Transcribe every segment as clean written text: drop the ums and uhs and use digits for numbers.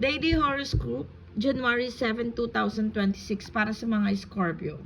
Daily horoscope, January 7, 2026 para sa mga Scorpio.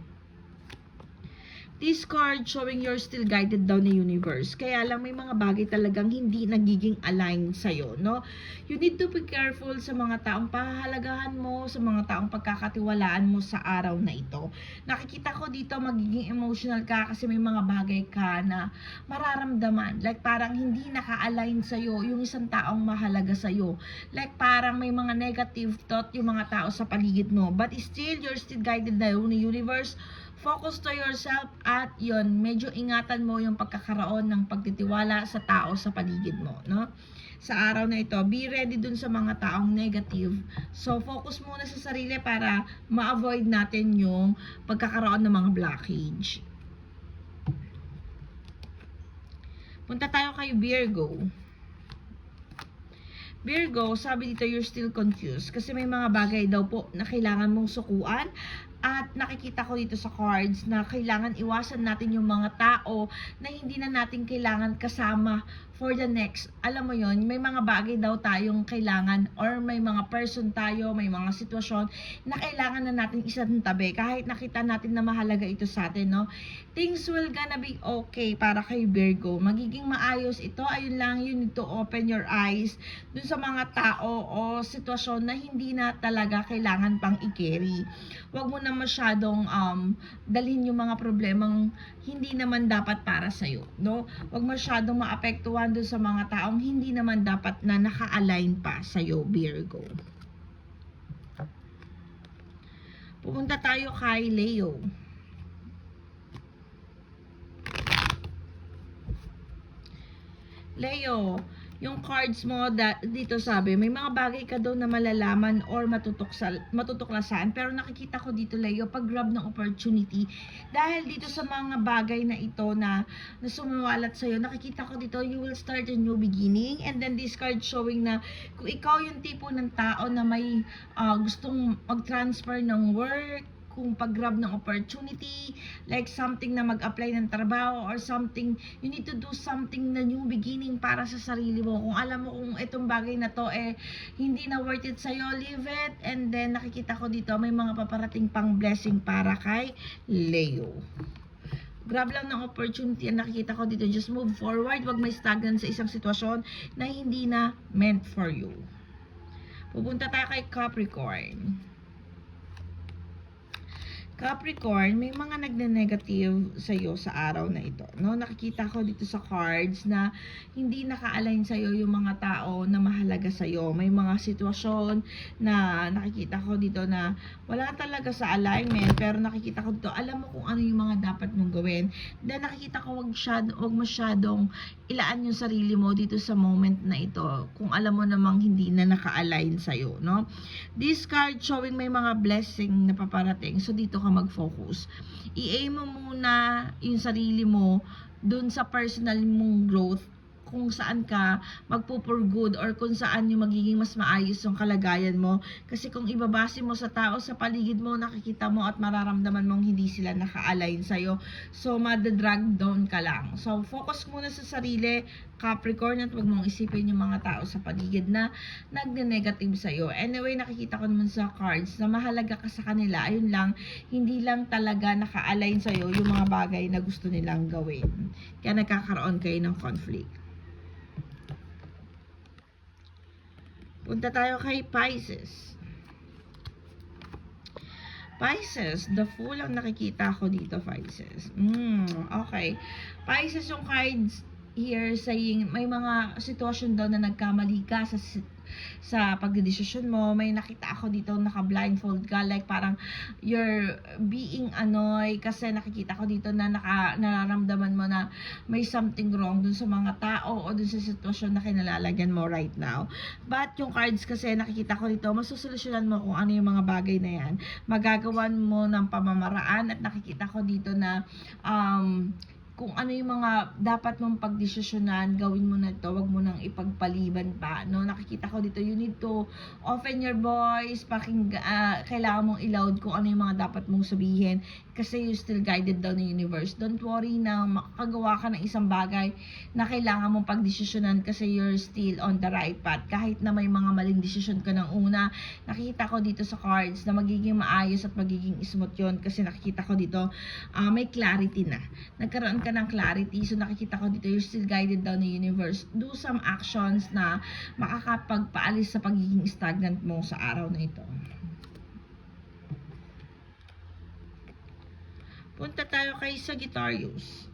This card showing you're still guided daw ni universe. Kaya lang may mga bagay talagang hindi nagiging align sa'yo, no? You need to be careful sa mga taong pahahalagahan mo, sa mga taong pagkakatiwalaan mo sa araw na ito. Nakikita ko dito magiging emotional ka kasi may mga bagay ka na mararamdaman. Like parang hindi naka-align sa'yo yung isang taong mahalaga sa'yo. Like parang may mga negative thought yung mga tao sa paligid mo. But still, you're still guided na ni universe. Focus to yourself at yon, medyo ingatan mo yung pagkakaroon ng pagtitiwala sa tao sa paligid mo, no? Sa araw na ito, be ready dun sa mga taong negative. So, focus muna sa sarili para ma-avoid natin yung pagkakaroon ng mga blockage. Punta tayo kay Virgo. Virgo, sabi dito, you're still confused kasi may mga bagay daw po na kailangan mong sukuan. At nakikita ko dito sa cards na kailangan iwasan natin yung mga tao na hindi na natin kailangan kasama for the next. Alam mo yon, may mga bagay daw tayong kailangan or may mga person tayo, may mga sitwasyon na kailangan na natin isantabi kahit nakita natin na mahalaga ito sa atin, no? Things will gonna be okay para kay Virgo. Magiging maayos ito. Ayun lang, you need to open your eyes dun sa mga tao o sitwasyon na hindi na talaga kailangan pang i-carry. Huwag mo na masyadong dalhin yung mga problemang hindi naman dapat para sa'yo, no? Huwag masyadong maapektuhan doon sa mga taong hindi naman dapat na naka-align pa sa'yo, Virgo. Pupunta tayo kay Leo. Leo, yung cards mo dito sabi, may mga bagay ka daw na malalaman or matutuklasan. Pero nakikita ko dito, Leo, pag-grab ng opportunity. Dahil dito sa mga bagay na ito na sumuwalat sa'yo, nakikita ko dito, you will start a new beginning. And then this card showing na kung ikaw yung tipo ng tao na may gustong mag-transfer ng work, kung pag-grab ng opportunity, like something na mag-apply ng trabaho or something, you need to do something na new beginning para sa sarili mo. Kung alam mo kung itong bagay na to hindi na worth it sa'yo, leave it. And then nakikita ko dito may mga paparating pang blessing para kay Leo. Grab lang ng opportunity ang nakikita ko dito. Just move forward. Huwag may stagnant sa isang sitwasyon na hindi na meant for you. Pupunta tayo kay Capricorn. Capricorn, may mga nagne-negative sa'yo sa araw na ito, no? Nakikita ko dito sa cards na hindi naka-align sa'yo yung mga tao na mahalaga sa'yo. May mga sitwasyon na nakikita ko dito na wala talaga sa alignment, pero nakikita ko dito, alam mo kung ano yung mga dapat mong gawin. Then nakikita ko wag masyadong ilaan yung sarili mo dito sa moment na ito, kung alam mo namang hindi na naka-align sa'yo, no? This card showing may mga blessing na paparating, so dito ka mag-focus. I-aim mo muna yung sarili mo dun sa personal mong growth, kung saan ka magpo-for good or kung saan yung magiging mas maayos yung kalagayan mo. Kasi kung ibabase mo sa tao sa paligid mo, nakikita mo at mararamdaman mong hindi sila naka-align sa'yo. So, madadrag down ka lang. So, focus muna sa sarili, Capricorn, at huwag mong isipin yung mga tao sa paligid na nagne-negative sa'yo. Anyway, nakikita ko naman sa cards na mahalaga ka sa kanila. Ayun lang, hindi lang talaga naka-align sa'yo yung mga bagay na gusto nilang gawin. Kaya nagkakaroon kayo ng conflict. Punta tayo kay Pisces. Pisces, the Fool ang nakikita ko dito, Pisces. Okay. Pisces, yung cards here saying may mga sitwasyon daw na nagkamali ka sa pagdedesisyon mo. May nakita ako dito naka-blindfold ka, like parang you're being annoyed kasi nakikita ko dito na nararamdaman mo na may something wrong dun sa mga tao o dun sa sitwasyon na kinalalagyan mo right now. But yung cards kasi nakikita ko dito, masusolusyonan mo kung ano yung mga bagay na yan. Magagawan mo ng pamamaraan at nakikita ko dito na kung ano yung mga dapat mong pagdesisyonan, gawin mo na ito, wag mo nang ipagpaliban pa, no? Nakikita ko dito, you need to open your voice, kailangan mong i-loud kung ano yung mga dapat mong sabihin. kasi you still guided daw ng universe. Don't worry na makakagawa ka ng isang bagay na kailangan mong pagdesisyonan kasi you're still on the right path. Kahit na may mga maling desisyon ka ng una, nakikita ko dito sa cards na magiging maayos at magiging smooth yun kasi nakikita ko dito may clarity na. Nagkaroon ka ng clarity, so nakikita ko dito you're still guided daw ng universe. Do some actions na makakapagpaalis sa pagiging stagnant mo sa araw na ito. Punta tayo kay Sagittarius.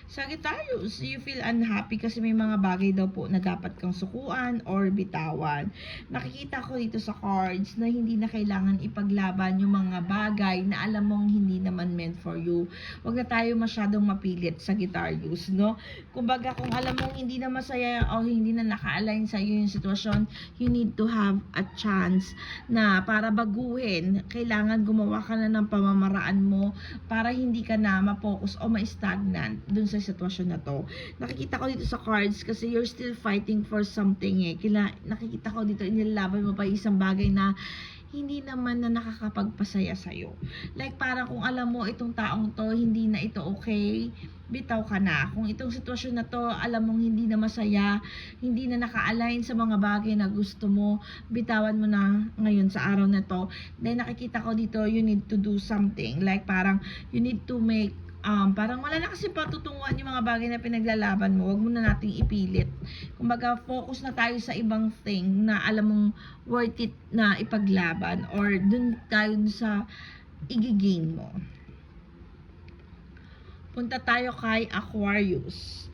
Sagittarius, you feel unhappy kasi may mga bagay daw po na dapat kang sukuan or bitawan. Nakikita ko dito sa cards na hindi na kailangan ipaglaban yung mga bagay na alam mong hindi naman meant for you. Huwag na tayo masyadong mapilit, Sagittarius, no? Kumbaga, kung alam mong hindi na masaya o hindi na naka-align sa iyo yung sitwasyon, you need to have a chance na para baguhin, kailangan gumawa ka na ng pamamaraan mo para hindi ka na ma-focus o ma-stagnant dun sa sitwasyon na to. Nakikita ko dito sa cards kasi you're still fighting for something eh. Nakikita ko dito inilaban mo pa isang bagay na hindi naman na nakakapagpasaya sa'yo. Like parang kung alam mo itong taong to hindi na ito okay, bitaw ka na. Kung itong sitwasyon na to alam mong hindi na masaya, hindi na naka-align sa mga bagay na gusto mo, bitawan mo na ngayon sa araw na to. Then nakikita ko dito you need to do something. Like parang you need to make parang wala na kasi patutunguhan yung mga bagay na pinaglalaban mo. Huwag mo na nating ipilit. Kumbaga, focus na tayo sa ibang thing na alam mong worth it na ipaglaban or dun tayo sa igigain mo. Punta tayo kay Aquarius.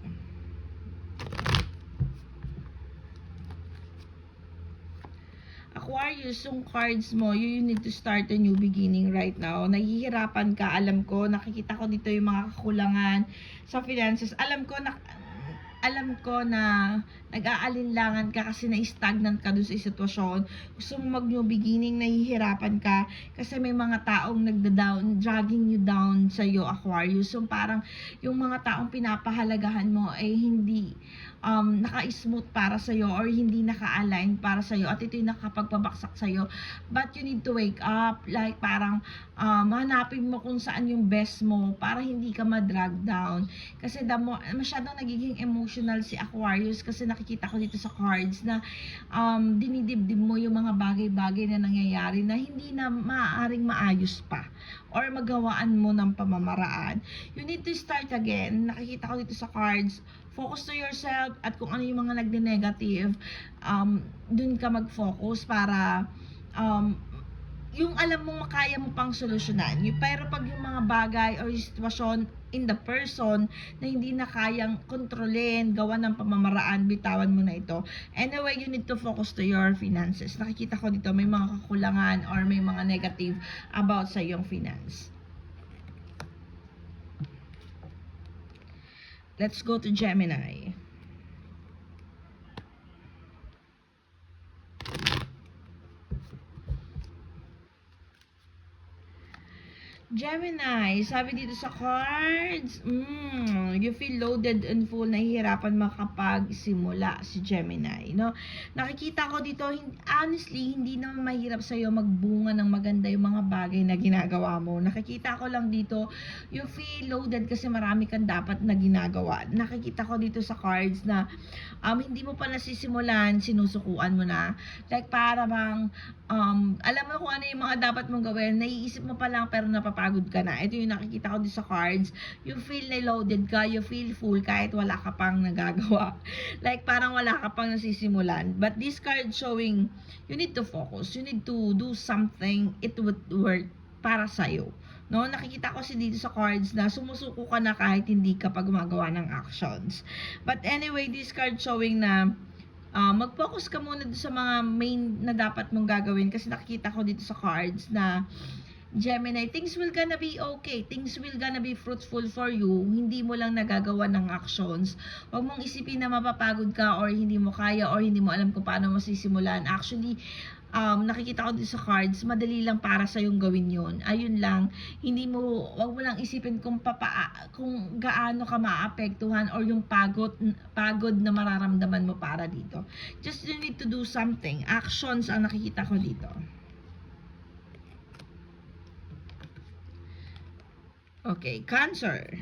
Aquarius, yung cards mo, you need to start a new beginning right now. Nahihirapan ka, alam ko, nakikita ko dito yung mga kakulangan sa finances. Alam ko na nag-aalinlangan ka kasi na-stagnant ka doon sa sitwasyon. Gusto mo mag-new beginning, nahihirapan ka kasi may mga taong nagda-down, dragging you down sa iyo, Aquarius. So parang yung mga taong pinapahalagahan mo ay hindi naka-smooth para sa iyo or hindi naka-align para sa iyo at ito yung nakapagpabaksak sa iyo. But you need to wake up, like parang hanapin mo kung saan yung best mo para hindi ka ma-drag down. Kasi masyadong nagiging emotional si Aquarius kasi nakikita ko dito sa cards na dinidibdib mo yung mga bagay-bagay na nangyayari na hindi na maaaring maayos pa or magawaan mo ng pamamaraan. You need to start again. Nakikita ko dito sa cards, focus to yourself at kung ano yung mga nagne-negative, dun ka mag-focus para yung alam mo makaya mo pang solusyonan. Pero pag yung mga bagay o yung sitwasyon in the person na hindi na kayang kontrolin, gawa ng pamamaraan, bitawan mo na ito. Anyway, you need to focus to your finances. Nakikita ko dito may mga kakulangan or may mga negative about sa iyong finance. Let's go to Gemini. Gemini, sabi dito sa cards, you feel loaded and full, nahihirapan makapagsimula si Gemini, no? Nakikita ko dito, honestly, hindi naman mahirap sa'yo magbunga ng maganda yung mga bagay na ginagawa mo. Nakikita ko lang dito, you feel loaded kasi marami kang dapat na ginagawa. Nakikita ko dito sa cards na hindi mo pa nasisimulan, sinusukuan mo na. Like para bang, alam mo kung ano yung mga dapat mong gawin, naiisip mo pa lang pero napapagod ka na. Ito yung nakikita ko dito sa cards. You feel loaded ka, you feel full kahit wala ka pang nagagawa. Like parang wala ka pang nasisimulan. But this card showing, you need to focus. You need to do something, it would work para sa'yo. No, nakikita ko dito sa cards na sumusuko ka na kahit hindi ka pa gumagawa ng actions. But anyway, this card showing na mag-focus ka muna sa mga main na dapat mong gagawin kasi nakikita ko dito sa cards na Gemini, things will gonna be okay. Things will gonna be fruitful for you. Hindi mo lang nagagawa ng actions. Huwag mong isipin na mapapagod ka or hindi mo kaya or hindi mo alam kung paano masisimulan. Actually, nakikita ko dito sa cards, madali lang para sa yung gawin yun. Ayun lang, wag mo lang isipin kung gaano ka maapektuhan or yung pagod na mararamdaman mo para dito. Just you need to do something. Actions ang nakikita ko dito. Okay, Cancer.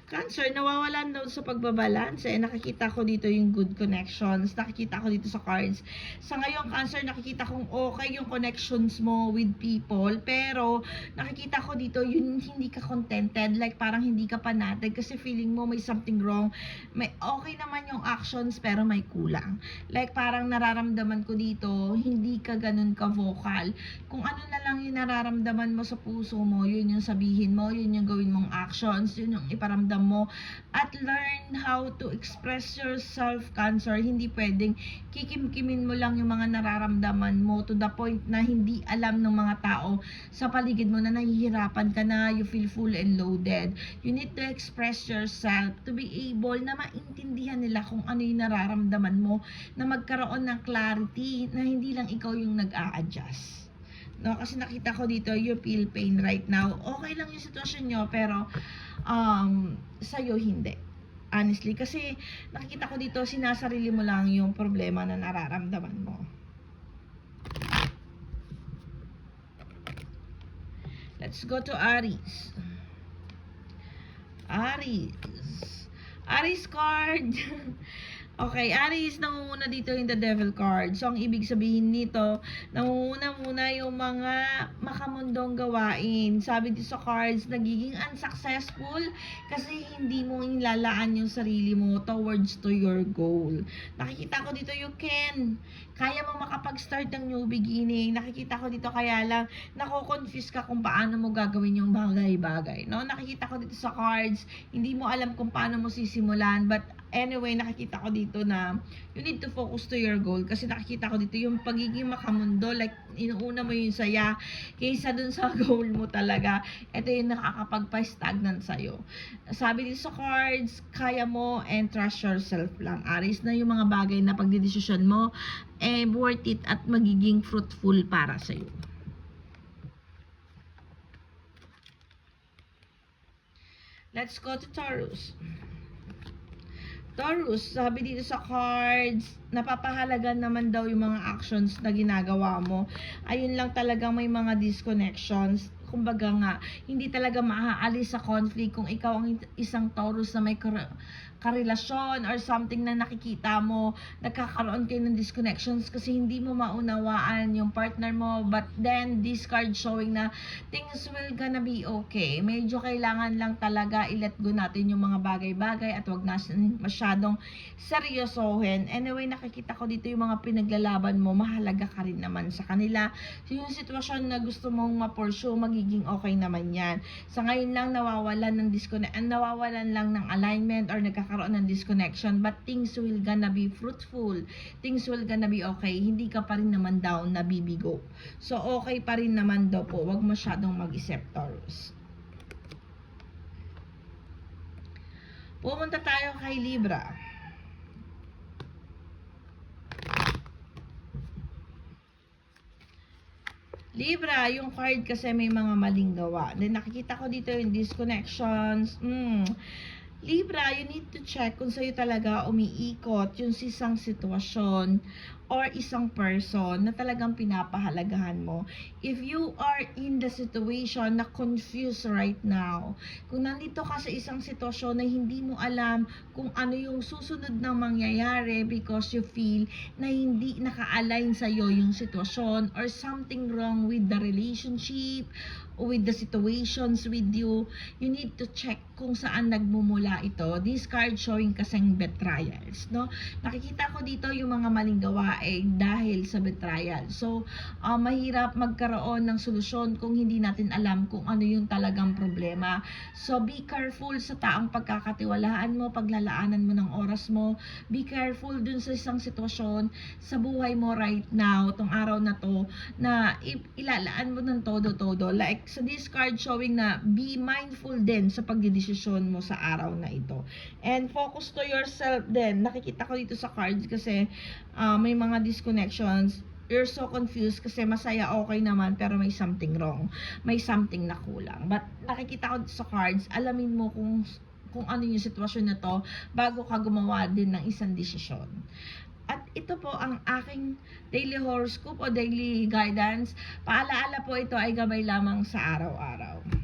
Cancer, nawawalan daw sa pagbabalance. Nakikita ko dito yung good connections. Nakikita ko dito sa cards. Sa ngayon, Cancer, nakikita kong okay yung connections mo with people. Pero, nakikita ko dito, yun hindi ka contented. Like, parang hindi ka panatag kasi feeling mo may something wrong. May okay naman yung actions, pero may kulang. Like, parang nararamdaman ko dito, hindi ka ganun ka-vocal. Kung ano na lang yung nararamdaman mo sa puso mo, yun yung sabihin mo, yun yung gawin mong actions, yun yung iparamdam mo, at learn how to express yourself, Cancer. Hindi pwedeng kikimkimin mo lang yung mga nararamdaman mo to the point na hindi alam ng mga tao sa paligid mo na nahihirapan ka na, you feel full and loaded. You need to express yourself to be able na maintindihan nila kung ano yung nararamdaman mo, na magkaroon ng clarity na hindi lang ikaw yung nag-a-adjust. No, kasi nakita ko dito, you feel pain right now. Okay lang yung sitwasyon nyo, pero sa'yo hindi. Honestly, kasi nakikita ko dito, sinasarili mo lang yung problema na nararamdaman mo. Let's go to Aries. Aries card. Okay, Aries, nangunguna dito yung the devil card. So, ang ibig sabihin nito, nangunguna muna yung mga makamundong gawain. Sabi dito sa cards, nagiging unsuccessful kasi hindi mo inilalaan yung sarili mo towards to your goal. Nakikita ko dito you can. Kaya mo makapag-start ng new beginning. Nakikita ko dito kaya lang, nako-confuse ka kung paano mo gagawin yung bagay-bagay. No? Nakikita ko dito sa cards, hindi mo alam kung paano mo sisimulan, but anyway, nakikita ko dito na you need to focus to your goal kasi nakikita ko dito yung pagiging makamundo, like inuuna mo yung saya kaysa dun sa goal mo talaga. Ito yung nakakapagpa-stagnant sa'yo. Sabi dito sa cards, kaya mo and trust yourself lang. Aris, na yung mga bagay na pagdidesisyon mo worth it at magiging fruitful para sa'yo. Let's go to Taurus. Taurus, sabi dito sa cards, napapahalagan naman daw yung mga actions na ginagawa mo. Ayun lang talagang may mga disconnections. Kumbaga nga, hindi talaga maaalis sa conflict kung ikaw ang isang Taurus na may karelasyon or something na nakikita mo, nagkakaroon kayo ng disconnections kasi hindi mo maunawaan yung partner mo, but then this card showing na things will gonna be okay. Medyo kailangan lang talaga i-let go natin yung mga bagay-bagay at wag natin masyadong seryosohin. Anyway, nakikita ko dito yung mga pinaglalaban mo, mahalaga ka rin naman sa kanila. So, yung sitwasyon na gusto mong ma-pursue, magiging okay naman yan. Sa ngayon lang, nawawalan lang ng alignment or nagkakaroon ng disconnection, but things will gonna be fruitful. Things will gonna be okay. Hindi ka pa rin naman down na bibigo. So, okay pa rin naman daw po. Wag masyadong mag-isip, Taurus. Pumunta tayo kay Libra. Libra, yung card kasi may mga maling gawa. Then nakikita ko dito yung disconnections. Libra, you need to check kung sa'yo talaga umiikot yung isang sitwasyon or isang person na talagang pinapahalagahan mo. If you are in the situation na confused right now, kung nandito ka sa isang sitwasyon na hindi mo alam kung ano yung susunod na mangyayari because you feel na hindi naka-align sa'yo yung sitwasyon or something wrong with the relationship, with the situations with you, you need to check kung saan nagmumula ito. This card showing kasing betrayals, no? Nakikita ko dito yung mga maling gawain dahil sa betrayal. So, mahirap magkaroon ng solusyon kung hindi natin alam kung ano yung talagang problema. So, be careful sa taong pagkakatiwalaan mo, paglalaanan mo ng oras mo. Be careful dun sa isang sitwasyon sa buhay mo right now, tong araw na to, na ilalaan mo ng todo-todo. Like, sa this card showing na be mindful din sa pagdidesisyon mo sa araw na ito. And focus to yourself din. Nakikita ko dito sa cards kasi may mga disconnections. You're so confused kasi masaya okay naman pero may something wrong. May something na kulang. But nakikita ko dito sa cards, alamin mo kung ano yung sitwasyon na to bago ka gumawa din ng isang desisyon. At ito po ang aking daily horoscope o daily guidance. Paalaala po, ito ay gabay lamang sa araw-araw.